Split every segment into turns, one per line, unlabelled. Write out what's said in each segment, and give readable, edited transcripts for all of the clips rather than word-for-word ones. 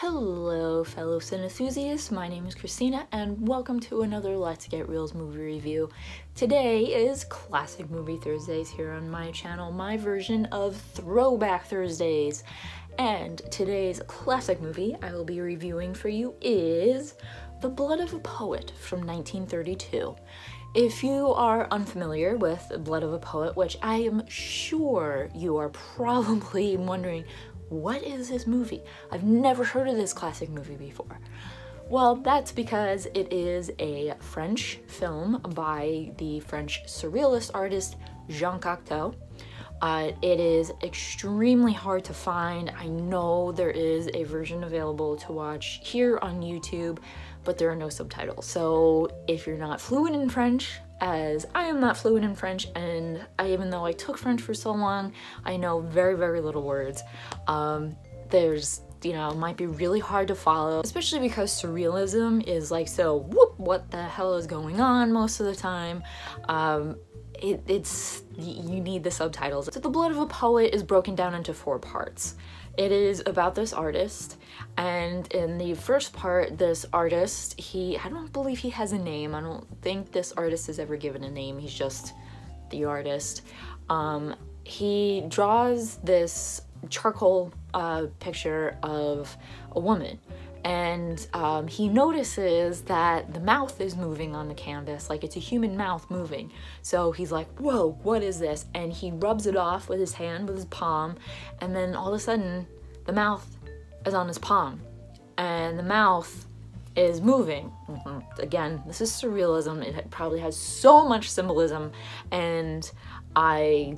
Hello fellow cinenthusiasts, my name is Christina and welcome to another Let's Get Reelz movie review. Today is Classic Movie Thursdays here on my channel, my version of Throwback Thursdays. And today's classic movie I will be reviewing for you is The Blood of a Poet from 1932. If you are unfamiliar with Blood of a Poet, which I am sure you are probably wondering, what is this movie? I've never heard of this classic movie before. Well, that's because it is a French film by the French Surrealist artist Jean Cocteau. It is extremely hard to find. I know there is a version available to watch here on YouTube, but there are no subtitles. So if you're not fluent in French, as I am not fluent in French, and even though I took French for so long, I know very, very little words. Might be really hard to follow, especially because Surrealism is like, so whoop, what the hell is going on most of the time. You need the subtitles. So The Blood of a Poet is broken down into 4 parts. It is about this artist, and in the first part, this artist, I don't believe he has a name. I don't think this artist is ever given a name. He's just the artist. He draws this charcoal picture of a woman, and he notices that the mouth is moving on the canvas, like it's a human mouth moving. So he's like, whoa, what is this? And he rubs it off with his hand, with his palm, and then all of a sudden the mouth is on his palm and the mouth is moving. Again, this is Surrealism. It probably has so much symbolism, and I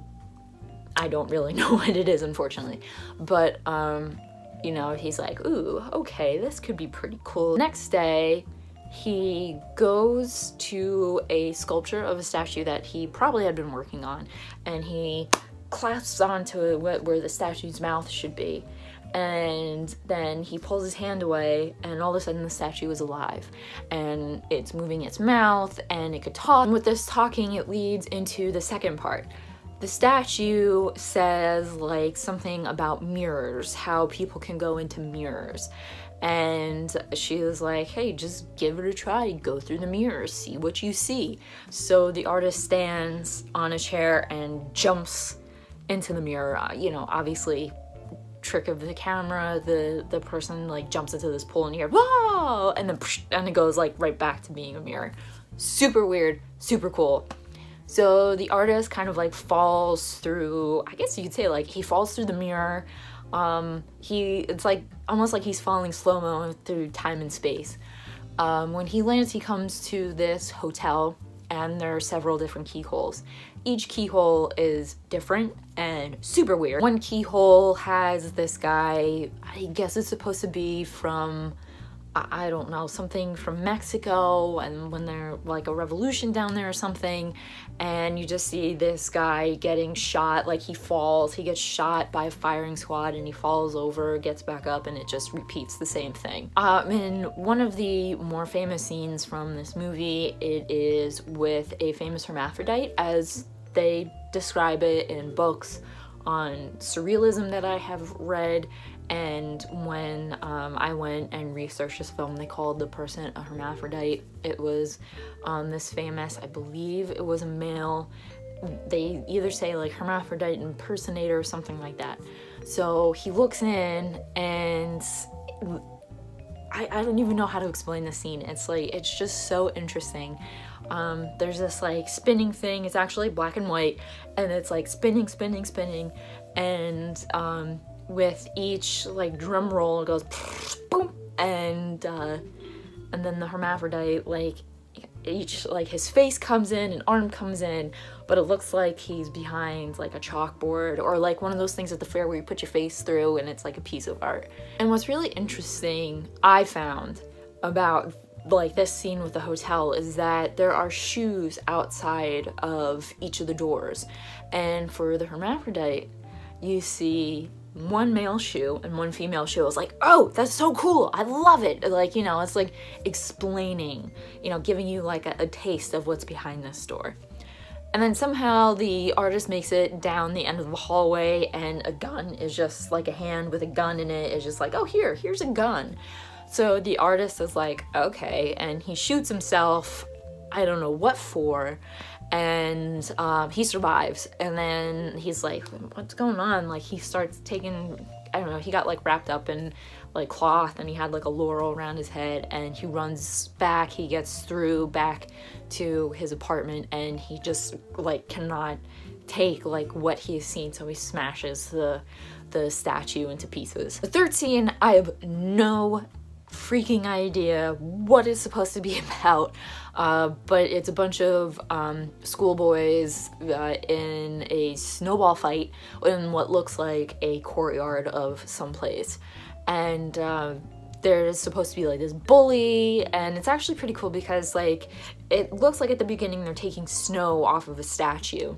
don't really know what it is, unfortunately, but he's like, ooh, okay, this could be pretty cool. Next day, he goes to a sculpture of a statue that he probably had been working on, and he clasps onto where the statue's mouth should be, and then he pulls his hand away, and all of a sudden the statue is alive, and it's moving its mouth, and it could talk. And with this talking, it leads into the second part. The statue says like something about mirrors, how people can go into mirrors. And she was like, hey, just give it a try, go through the mirrors, see what you see. So the artist stands on a chair and jumps into the mirror. Obviously, trick of the camera, the person like jumps into this pool and you hear, whoa, and then and it goes like right back to being a mirror. Super weird, super cool. So the artist kind of like falls through, I guess you could say like he falls through the mirror. It's like almost like he's falling slow-mo through time and space. When he lands, he comes to this hotel, and there are several different keyholes. Each keyhole is different and super weird. One keyhole has this guy, I guess it's supposed to be from, I don't know, something from Mexico, and when they're like a revolution down there or something, and you just see this guy getting shot, like he gets shot by a firing squad, and he falls over, gets back up, and it just repeats the same thing. In one of the more famous scenes from this movie, it is with a famous hermaphrodite, as they describe it in books on Surrealism that I have read. And when I went and researched this film, they called the person a hermaphrodite. It was this famous, I believe it was a male, they either say like hermaphrodite impersonator or something like that. So he looks in, and I don't even know how to explain the scene. It's just so interesting. There's this like spinning thing, it's actually black and white, and it's like spinning, spinning, spinning, and with each like drum roll, it goes boom, and then the hermaphrodite, like each, like his face comes in, an arm comes in, but it looks like he's behind like a chalkboard, or like one of those things at the fair where you put your face through and it's like a piece of art. And what's really interesting I found about like this scene with the hotel is that there are shoes outside of each of the doors, and for the hermaphrodite you see one male shoe and one female shoe. I was like, oh, that's so cool, I love it. Like, it's like explaining, giving you like a taste of what's behind this door. And then somehow the artist makes it down the end of the hallway, and a gun is just like a hand with a gun in it is just like, oh, here's a gun. So the artist is like, okay, and he shoots himself, I don't know what for, and he survives. And then he's like, what's going on? Like, he starts taking, I don't know, he got like wrapped up in like cloth, and he had like a laurel around his head, and he runs back, he gets through back to his apartment, and he just like cannot take like what he's seen, so he smashes the statue into pieces. The third scene, I have no freaking idea what it's supposed to be about, but it's a bunch of schoolboys in a snowball fight in what looks like a courtyard of someplace. And there's supposed to be like this bully, and it's actually pretty cool because like it looks like at the beginning they're taking snow off of a statue,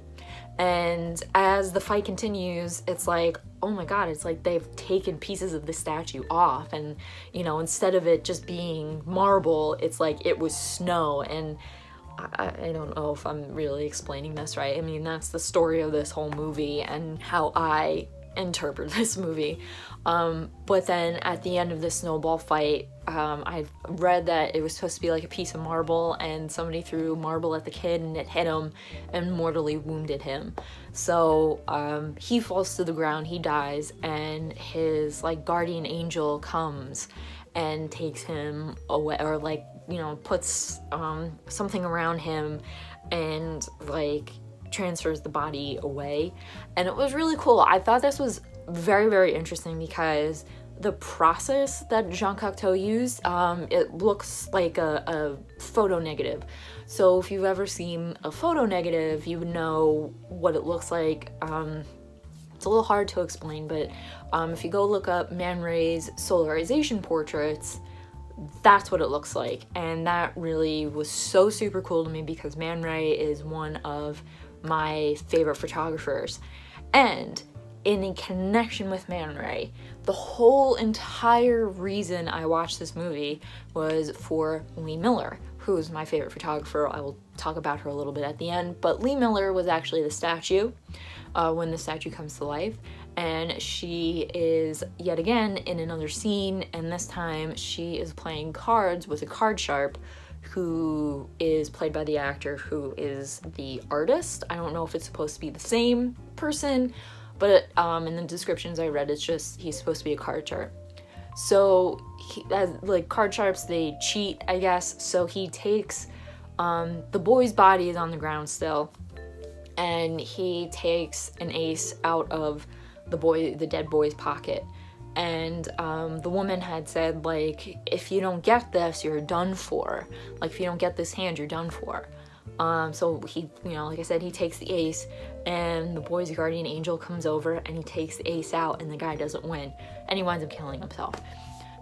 and as the fight continues, it's like, oh my god, it's like they've taken pieces of the statue off, and you know, instead of it just being marble, it's like it was snow. And I don't know if I'm really explaining this right. I mean, that's the story of this whole movie and how I interpret this movie. But then at the end of the snowball fight, I read that it was supposed to be like a piece of marble, and somebody threw marble at the kid and it hit him and mortally wounded him. So he falls to the ground, he dies, and his like guardian angel comes and takes him away, or like, you know, puts something around him and like transfers the body away. And it was really cool. I thought this was very, very interesting because the process that Jean Cocteau used, it looks like a photo negative. So if you've ever seen a photo negative, you would know what it looks like. It's a little hard to explain, but if you go look up Man Ray's solarization portraits, that's what it looks like. And that really was so super cool to me because Man Ray is one of my favorite photographers. And in a connection with Man Ray, the whole entire reason I watched this movie was for Lee Miller, who is my favorite photographer. I will talk about her a little bit at the end, but Lee Miller was actually the statue when the statue comes to life, and she is yet again in another scene, and this time she is playing cards with a card sharp who is played by the actor who is the artist. I don't know if it's supposed to be the same person, but in the descriptions I read, it's just he's supposed to be a card sharp. So like card sharps, they cheat, I guess. So he takes the boy's body is on the ground still, and he takes an ace out of the dead boy's pocket. And the woman had said, like, if you don't get this, you're done for. Like, if you don't get this hand, you're done for. So he, you know, like I said, he takes the ace, and the boy's guardian angel comes over, and he takes the ace out, and the guy doesn't win, and he winds up killing himself.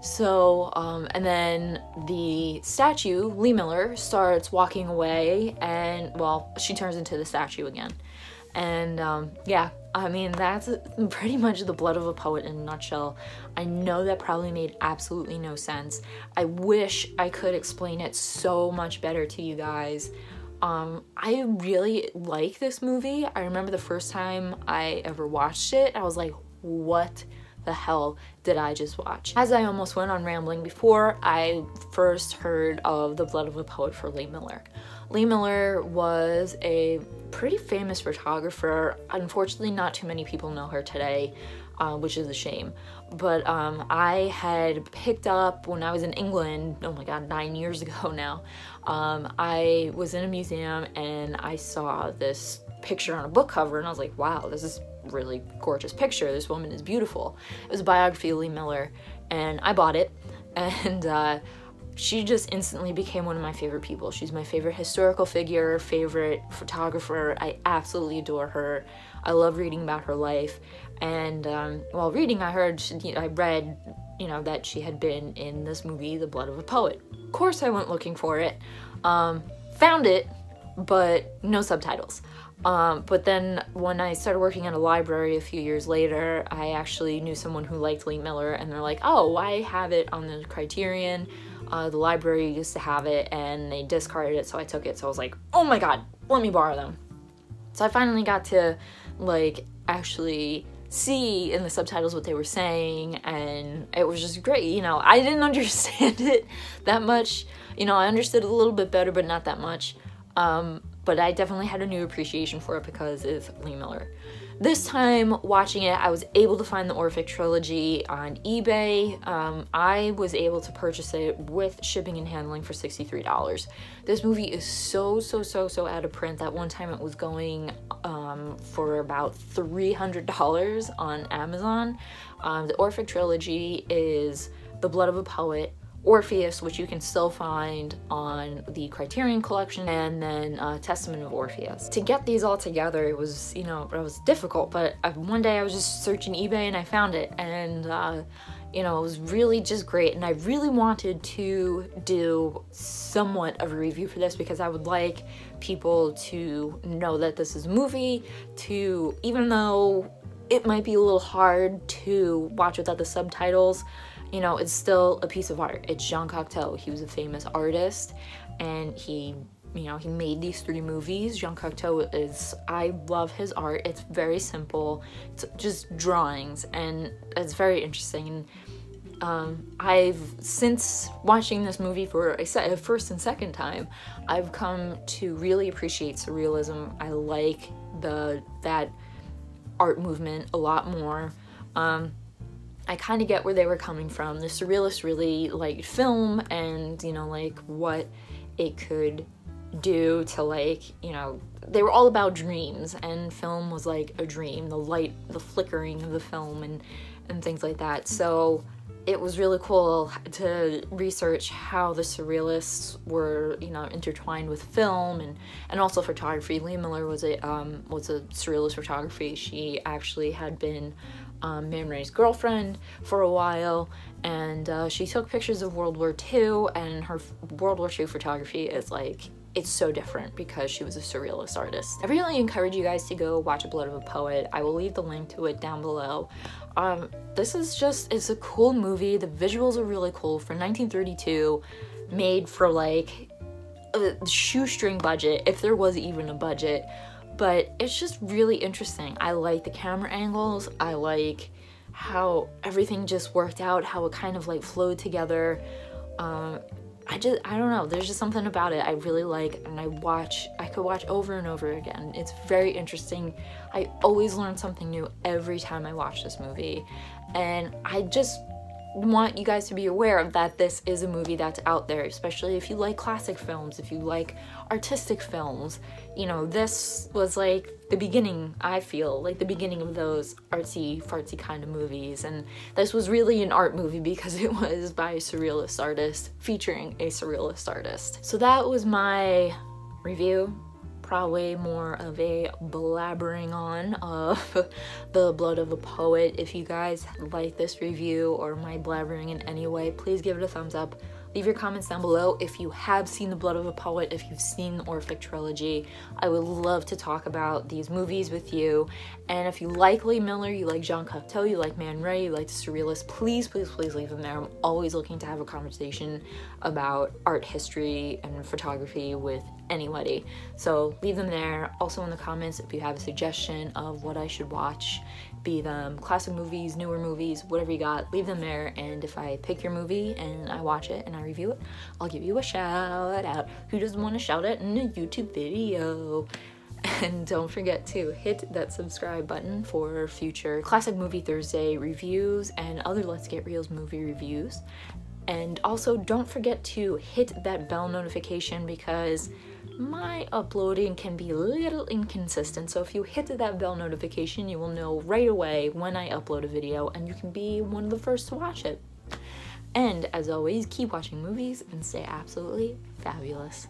So, and then the statue, Lee Miller, starts walking away, and, well, she turns into the statue again. And, yeah, I mean, that's pretty much The Blood of a Poet in a nutshell. I know that probably made absolutely no sense. I wish I could explain it so much better to you guys. I really like this movie. I remember the first time I ever watched it, I was like, what the hell did I just watch? As I almost went on rambling before, I first heard of The Blood of a Poet for Lee Miller. Lee Miller was a pretty famous photographer. Unfortunately, not too many people know her today, which is a shame. But I had picked up when I was in England, oh my god, 9 years ago now, I was in a museum and I saw this picture on a book cover, and I was like, wow, this is a really gorgeous picture. This woman is beautiful. It was a biography of Lee Miller, and I bought it, and she just instantly became one of my favorite people. She's my favorite historical figure, favorite photographer. I absolutely adore her. I love reading about her life. And while reading, I read, you know, that she had been in this movie, The Blood of a Poet. Of course, I went looking for it, found it, but no subtitles. But then when I started working at a library a few years later, I actually knew someone who liked Lee Miller, and they're like, oh, I have it on the Criterion. The library used to have it, and they discarded it, so I took it. So I was like, oh my god, let me borrow them. So I finally got to like actually see in the subtitles what they were saying, and it was just great. You know, I didn't understand it that much. You know, I understood it a little bit better, but not that much. But I definitely had a new appreciation for it because it's Lee Miller. This time watching it, I was able to find the Orphic trilogy on eBay. I was able to purchase it with shipping and handling for $63. This movie is so out of print that one time it was going for about $300 on Amazon. The Orphic trilogy is The Blood of a Poet, Orpheus, which you can still find on the Criterion Collection, and then Testament of Orpheus. To get these all together, it was, you know, it was difficult, but one day I was just searching eBay and I found it, and you know, it was really just great, and I really wanted to do somewhat of a review for this because I would like people to know that this is a movie, to, even though it might be a little hard to watch without the subtitles, you know, it's still a piece of art. It's Jean Cocteau. He was a famous artist, and he, you know, he made these 3 movies. Jean Cocteau is, I love his art. It's very simple. It's just drawings, and it's very interesting. And I've, since watching this movie for a first and second time, I've come to really appreciate surrealism. I like that art movement a lot more. I kind of get where they were coming from. The surrealists really liked film and, you know, like what it could do to, like, you know, they were all about dreams, and film was like a dream, the light, the flickering of the film and things like that. So it was really cool to research how the surrealists were, you know, intertwined with film and also photography. Lee Miller was a surrealist photography. She actually had been Man Ray's girlfriend for a while, and she took pictures of World War II, and her World War II photography is like, it's so different because she was a surrealist artist. I really encourage you guys to go watch Blood of a Poet. I will leave the link to it down below. This is just, it's a cool movie. The visuals are really cool. For 1932, made for like a shoestring budget, if there was even a budget. But it's just really interesting. I like the camera angles. I like how everything just worked out, how it kind of like flowed together. I don't know, there's just something about it I really like, and I could watch over and over again. It's very interesting. I always learn something new every time I watch this movie, and I just want you guys to be aware that this is a movie that's out there, especially if you like classic films, if you like artistic films. You know, this was like the beginning, I feel like the beginning of those artsy fartsy kind of movies, and this was really an art movie because it was by a surrealist artist featuring a surrealist artist. So that was my review, probably more of a blabbering on of The Blood of a Poet. If you guys like this review or my blabbering in any way, please give it a thumbs up. Leave your comments down below if you have seen The Blood of a Poet, if you've seen the Orphic trilogy. I would love to talk about these movies with you. And if you like Lee Miller, you like Jean Cocteau, you like Man Ray, you like the Surrealists, please leave them there. I'm always looking to have a conversation about art history and photography with anybody. So leave them there. Also in the comments if you have a suggestion of what I should watch, be them classic movies, newer movies, whatever you got, leave them there. And if I pick your movie and I watch it and I review it, I'll give you a shout out. Who doesn't want a shout out in a YouTube video? And don't forget to hit that subscribe button for future Classic Movie Thursday reviews and other Let's Get Reelz movie reviews. And also don't forget to hit that bell notification because my uploading can be a little inconsistent. So if you hit that bell notification, you will know right away when I upload a video and you can be one of the first to watch it. And as always, keep watching movies and stay absolutely fabulous.